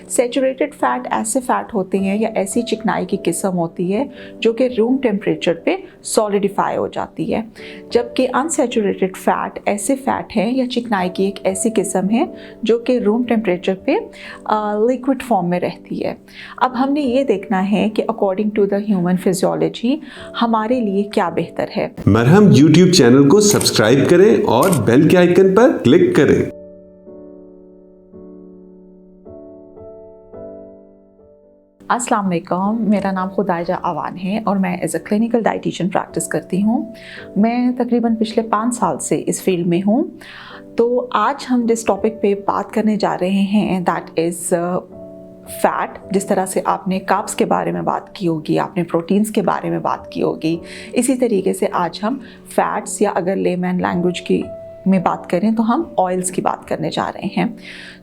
Saturated fat ऐसे fat होते हैं या ऐसी चिकनाई की किस्म होती है जो कि रूम टेम्परेचर पे सॉलिडिफाई हो जाती है, जबकि अनसैचुरेटेड फैट ऐसे फैट हैं या चिकनाई की एक ऐसी किस्म है जो कि रूम टेम्परेचर पे लिक्विड फॉर्म में रहती है। अब हमने ये देखना है कि according to the human physiology हमारे लिए क्या बेहतर है। मरहम यूट्यूब चैनल को सब्सक्राइब करें और बेल के आइकन पर क्लिक करें। अस्सलाम वालेकुम, मेरा नाम खुदाइजा अवान है और मैं as a clinical dietitian practice करती हूँ। मैं तकरीबन पिछले 5 साल से इस फील्ड में हूँ। तो आज हम जिस टॉपिक पे बात करने जा रहे हैं दैट इज़ फैट। जिस तरह से आपने कार्ब्स के बारे में बात की होगी, आपने प्रोटीन्स के बारे में बात की होगी, इसी तरीके से आज हम फैट्स या अगर लेमैन लैंग्वेज की में बात करें तो हम ऑयल्स की बात करने जा रहे हैं।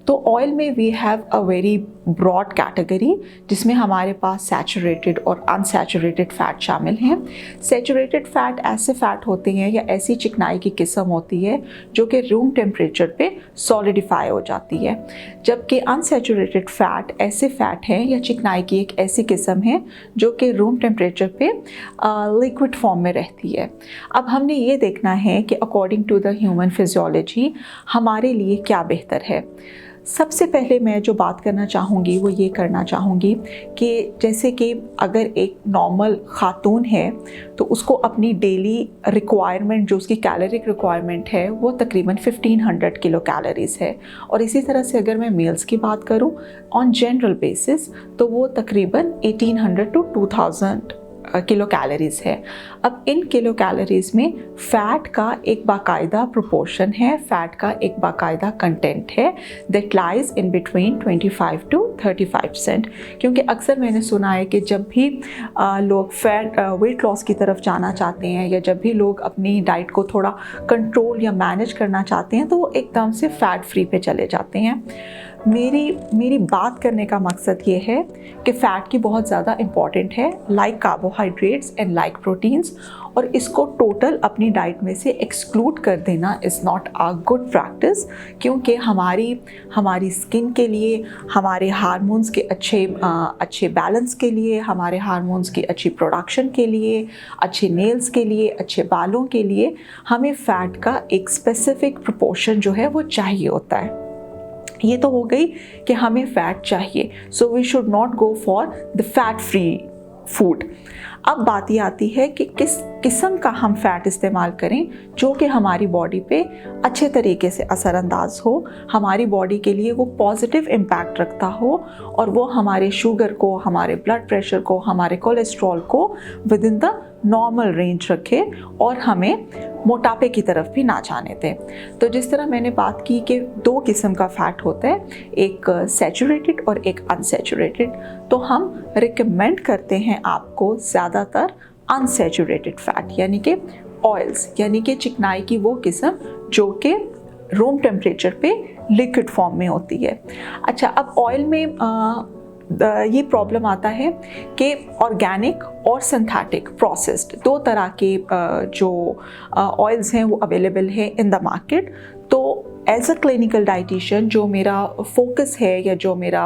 तो ऑयल में we have a very broad category जिसमें हमारे पास सैचुरेटेड और अनसैचुरेटेड फैट शामिल हैं। सैचुरेटेड फैट ऐसे फैट होते हैं या ऐसी चिकनाई की किस्म होती है जो कि रूम टेम्परेचर पे सॉलिडिफाई हो जाती है, जबकि अनसैचुरेटेड फैट ऐसे फैट हैं या चिकनाई की एक ऐसी किस्म है जो कि रूम टेम्परेचर पे लिक्विड फॉर्म में रहती है। अब हमने ये देखना है कि according to the human physiology हमारे लिए क्या बेहतर है। सबसे पहले मैं जो बात करना चाहूँगी वो ये करना चाहूँगी कि जैसे कि अगर एक नॉर्मल ख़ातून है तो उसको अपनी डेली रिक्वायरमेंट जो उसकी कैलोरिक रिक्वायरमेंट है वो तकरीबन 1500 किलो कैलोरीज़ है, और इसी तरह से अगर मैं मेल्स की बात करूँ ऑन जनरल बेसिस तो वो तकरीबन 1800 टू 2000 किलो कैलोरीज़ है। अब इन किलो कैलोरीज़ में फ़ैट का एक बाकायदा प्रोपोर्शन है, फ़ैट का एक बाकायदा कंटेंट है that lies in between 25 to 35%। क्योंकि अक्सर मैंने सुना है कि जब भी लोग वेट लॉस की तरफ जाना चाहते हैं या जब भी लोग अपनी डाइट को थोड़ा कंट्रोल या मैनेज करना चाहते हैं तो वो एकदम से फ़ैट फ्री पे चले जाते हैं। मेरी बात करने का मकसद ये है कि फ़ैट की बहुत ज़्यादा इम्पॉर्टेंट है like carbohydrates and like proteins, और इसको टोटल अपनी डाइट में से एक्सक्लूड कर देना is not a good practice, क्योंकि हमारी स्किन के लिए, हमारे हार्मोन्स के अच्छे बैलेंस के लिए, हमारे हार्मोन्स की अच्छी प्रोडक्शन के लिए, अच्छे नेल्स के लिए, अच्छे बालों के लिए हमें फ़ैट का एक स्पेसिफिक प्रोपोर्शन जो है वो चाहिए होता है। ये तो हो गई कि हमें फ़ैट चाहिए, so we should not go for the fat free food. अब बात ये आती है कि किस किस्म का हम फ़ैट इस्तेमाल करें जो कि हमारी बॉडी पे अच्छे तरीके से असरअंदाज हो, हमारी बॉडी के लिए वो पॉजिटिव इम्पैक्ट रखता हो और वो हमारे शुगर को, हमारे ब्लड प्रेशर को, हमारे कोलेस्ट्रॉल को with in the normal range रखे और हमें मोटापे की तरफ भी ना जाने दें। तो जिस तरह मैंने बात की कि 2 किस्म का फ़ैट होता है, एक सैचुरेटेड और एक अनसैचुरेटेड, तो हम रिकमेंड करते हैं आपको ज़्यादातर अनसैचुरेटेड फ़ैट यानी कि ऑयल्स, यानी कि चिकनाई की वो किस्म जो कि रूम टेम्परेचर पे लिक्विड फॉर्म में होती है। अच्छा, अब ऑयल में ये प्रॉब्लम आता है कि ऑर्गेनिक और सिंथेटिक प्रोसेस्ड 2 तरह के जो ऑयल्स हैं वो अवेलेबल है इन द मार्केट। तो एज अ क्लिनिकल डाइटिशियन जो मेरा फोकस है या जो मेरा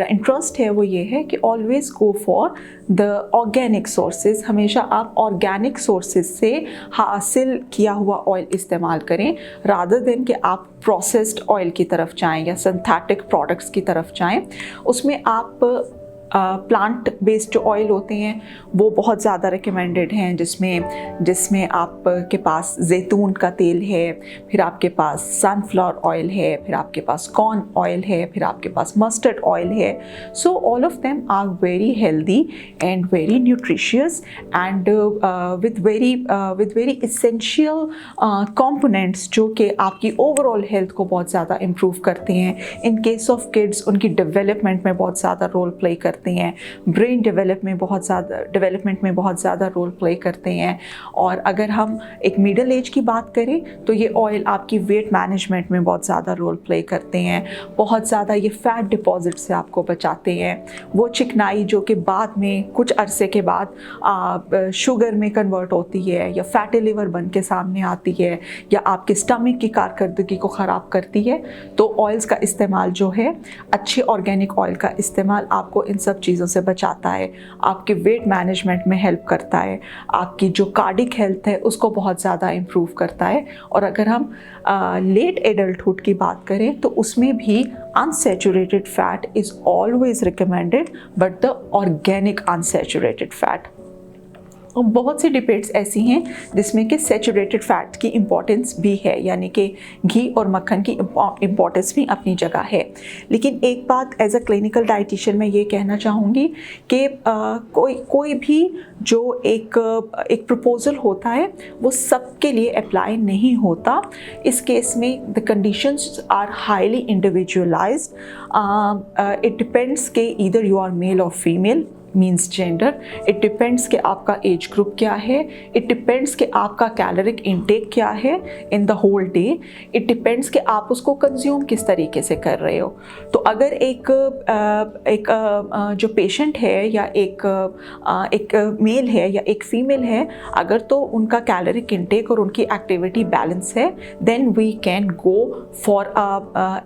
इंटरेस्ट है वो ये है कि always go for the organic sources. हमेशा आप ऑर्गेनिक सोर्सेज से हासिल किया हुआ ऑयल इस्तेमाल करें रादर देन कि आप प्रोसेस्ड ऑयल की तरफ जाएं या सिंथेटिक प्रोडक्ट्स की तरफ जाएं। उसमें आप प्लांट बेस्ड जो ऑयल होते हैं वो बहुत ज़्यादा रिकमेंडेड हैं, जिसमें आपके पास जैतून का तेल है, फिर आपके पास सनफ्लावर ऑयल है, फिर आपके पास कॉर्न ऑयल है, फिर आपके पास मस्टर्ड ऑयल है। So all of them are very healthy and very nutritious and with very essential components जो कि आपकी ओवरऑल हेल्थ को बहुत ज़्यादा इम्प्रूव करते हैं। इन केस ऑफ किड्स उनकी डेवलपमेंट में बहुत ज़्यादा रोल प्ले करते करते हैं, ब्रेन डेवलपमेंट में बहुत ज़्यादा रोल प्ले करते हैं। और अगर हम एक मिडिल एज की बात करें तो ये ऑयल आपकी वेट मैनेजमेंट में बहुत ज़्यादा रोल प्ले करते हैं। बहुत ज़्यादा ये फैट डिपॉजिट से आपको बचाते हैं। वो चिकनाई जो कि बाद में कुछ अरसे के बाद शुगर में कन्वर्ट होती है या फैटी लिवर बन के सामने आती है या आपके स्टमक की कारकर्दगी को ख़राब करती है, तो ऑयल्स का इस्तेमाल जो है, अच्छे ऑर्गेनिक ऑयल का इस्तेमाल आपको इन सब चीज़ों से बचाता है, आपके वेट मैनेजमेंट में हेल्प करता है, आपकी जो कार्डिक हेल्थ है उसको बहुत ज़्यादा इम्प्रूव करता है। और अगर हम लेट एडल्टहुड की बात करें तो उसमें भी unsaturated fat is always recommended, but the organic unsaturated fat. और बहुत सी डिबेट्स ऐसी हैं जिसमें कि सैचुरेटेड फैट की इम्पॉर्टेंस भी है, यानी कि घी और मक्खन की इम्पॉर्टेंस भी अपनी जगह है। लेकिन एक बात एज अ क्लिनिकल डाइटिशियन मैं ये कहना चाहूँगी कि कोई भी जो एक प्रपोजल होता है वो सबके लिए अप्लाई नहीं होता। इस केस में the conditions are highly individualised. It depends के ईदर यू आर मेल और female, means gender. It depends कि आपका एज ग्रुप क्या है। इट डिपेंड्स कि आपका कैलोरिक इंटेक क्या है in the whole day. It depends कि आप उसको कंज्यूम किस तरीके से कर रहे हो। तो अगर एक जो पेशेंट है या एक मेल है या एक फीमेल है, अगर तो उनका कैलोरिक इंटेक और उनकी एक्टिविटी बैलेंस है, then we can go for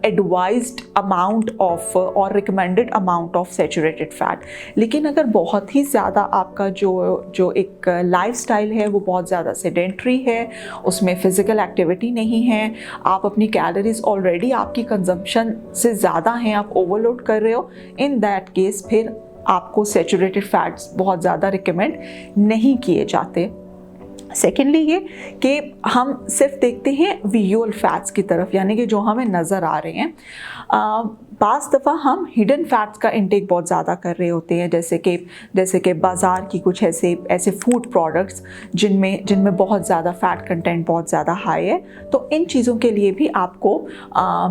advised amount of और recommended amount of saturated fat. लेकिन अगर बहुत ही ज़्यादा आपका जो एक लाइफस्टाइल है वो बहुत ज़्यादा सेडेंट्री है, उसमें फ़िज़िकल एक्टिविटी नहीं है, आप अपनी कैलोरीज ऑलरेडी आपकी कंजम्पशन से ज़्यादा हैं, आप ओवरलोड कर रहे हो, इन दैट केस फिर आपको सैचुरेटेड फैट्स बहुत ज़्यादा रिकमेंड नहीं किए जाते। सेकेंडली ये कि हम सिर्फ देखते हैं विजुअल फैट्स की तरफ, यानी कि जो हमें नज़र आ रहे हैं। बाज़ दफ़ा हम हिडन फैट्स का इंटेक बहुत ज़्यादा कर रहे होते हैं, जैसे कि बाज़ार की कुछ ऐसे फूड प्रोडक्ट्स जिनमें बहुत ज़्यादा फ़ैट कंटेंट बहुत ज़्यादा हाई है। तो इन चीज़ों के लिए भी आपको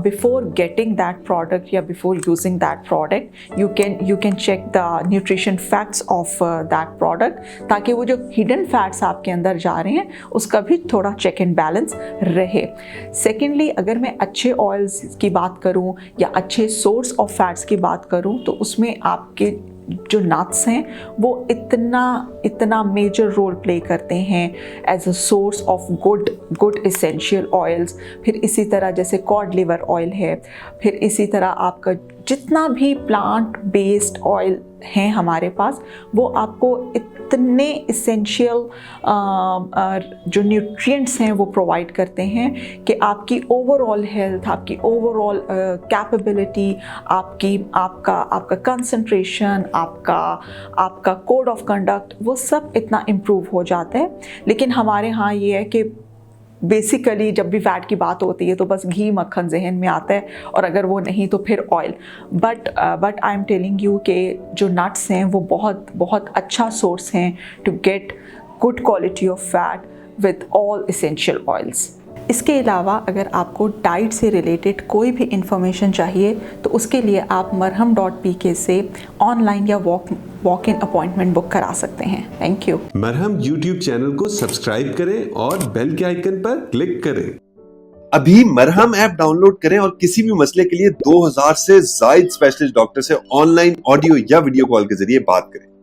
बिफोर गेटिंग दैट प्रोडक्ट या before using that product you can check the nutrition facts of that product, ताकि वो जो हिडन फैट्स आपके अंदर जा रहे हैं उसका भी थोड़ा चेक एंड बैलेंस रहे। सेकेंडली, अगर मैं अच्छे ऑयल्स की बात करूं या अच्छे सोर्स ऑफ फैट्स की बात करूं तो उसमें आपके जो नट्स हैं वो इतना मेजर रोल प्ले करते हैं as a source of good essential oils. फिर इसी तरह जैसे कॉड लिवर ऑयल है, फिर इसी तरह आपका जितना भी प्लांट बेस्ड ऑयल हैं हमारे पास, वो आपको इतने इसेंशियल जो न्यूट्रिएंट्स हैं वो प्रोवाइड करते हैं कि आपकी ओवरऑल हेल्थ, आपकी ओवरऑल कैपेबिलिटी, आपका कंसंट्रेशन, आपका कोड ऑफ कंडक्ट, वो सब इतना इम्प्रूव हो जाता है। लेकिन हमारे यहाँ ये है कि बेसिकली जब भी फैट की बात होती है तो बस घी मक्खन जहन में आता है, और अगर वो नहीं तो फिर oil. But I am telling you कि जो नट्स हैं वो बहुत बहुत अच्छा सोर्स हैं to get good quality of fat with all essential oils. इसके अलावा अगर आपको डाइट से रिलेटेड कोई भी इंफॉर्मेशन चाहिए तो उसके लिए आप marham.pk से ऑनलाइन या वॉक इन अपॉइंटमेंट बुक करा सकते हैं। Thank you. मरहम यूट्यूब चैनल को सब्सक्राइब करें और बेल के आइकन पर क्लिक करें। अभी मरहम ऐप डाउनलोड करें और किसी भी मसले के लिए 2000 से ज्यादा स्पेशलिस्ट डॉक्टर से ऑनलाइन ऑडियो या वीडियो कॉल के जरिए बात करें।